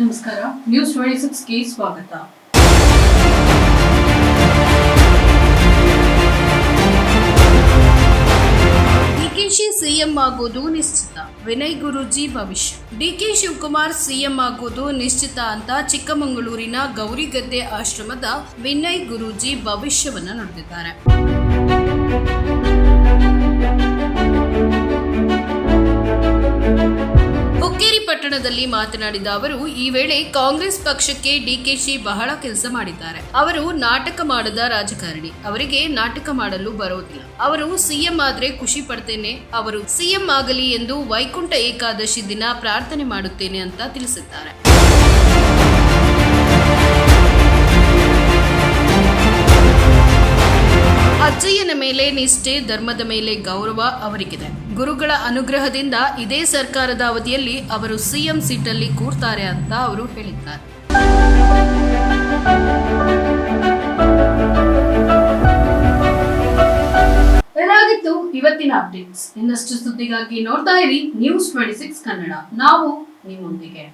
ನಮಸ್ಕಾರ, ನ್ಯೂಸ್ 26ಗೆ ಸ್ವಾಗತ. ಡಿಕೆಶಿ ಸಿಎಂ ಆಗೋದು ನಿಶ್ಚಿತ, ವಿನಯ್ ಗುರೂಜಿ ಭವಿಷ್ಯ. ಡಿಕೆ ಶಿವಕುಮಾರ್ ಸಿಎಂ ಆಗೋದು ನಿಶ್ಚಿತ ಅಂತ ಚಿಕ್ಕಮಗಳೂರಿನ ಗೌರಿಗದ್ದೆ ಆಶ್ರಮದ ವಿನಯ್ ಗುರೂಜಿ ಭವಿಷ್ಯವನ್ನ ನುಡಿದಿದ್ದಾರೆ. ಹುಕ್ಕೇರಿ ಪಟ್ಟಣದಲ್ಲಿ ಮಾತನಾಡಿದ ಅವರು, ಈ ವೇಳೆ ಕಾಂಗ್ರೆಸ್ ಪಕ್ಷಕ್ಕೆ ಡಿಕೆಶಿ ಬಹಳ ಕೆಲಸ ಮಾಡಿದ್ದಾರೆ. ಅವರು ನಾಟಕ ಮಾಡದ ರಾಜಕಾರಣಿ, ಅವರಿಗೆ ನಾಟಕ ಮಾಡಲು ಬರೋದಿಲ್ಲ. ಅವರು ಸಿಎಂ ಆದ್ರೆ ಖುಷಿ ಪಡ್ತೇನೆ, ಅವರು ಸಿಎಂ ಆಗಲಿ ಎಂದು ವೈಕುಂಠ ಏಕಾದಶಿ ದಿನ ಪ್ರಾರ್ಥನೆ ಮಾಡುತ್ತೇನೆ ಅಂತ ತಿಳಿಸಿದ್ದಾರೆ. ಅಜ್ಜಯ್ಯನ ಮೇಲೆ ನಿಷ್ಠೆ, ಧರ್ಮದ ಮೇಲೆ ಗೌರವ ಅವರಿಗಿದೆ. ಗುರುಗಳ ಅನುಗ್ರಹದಿಂದ ಇದೇ ಸರ್ಕಾರದ ಅವಧಿಯಲ್ಲಿ ಅವರು ಸಿಎಂ ಸೀಟಲ್ಲಿ ಕೂರ್ತಾರೆ ಅಂತ ಅವರು ಹೇಳಿದ್ದಾರೆ. ಇದಾಗಿತ್ತು ಇವತ್ತಿನ ಅಪ್ಡೇಟ್ಸ್. ಇನ್ನಷ್ಟು ಸುದ್ದಿಗಾಗಿ ನೋಡ್ತಾ ಇರಿ ನ್ಯೂಸ್ 26 ಕನ್ನಡ. ನಾವು ನಿಮ್ಮೊಂದಿಗೆ.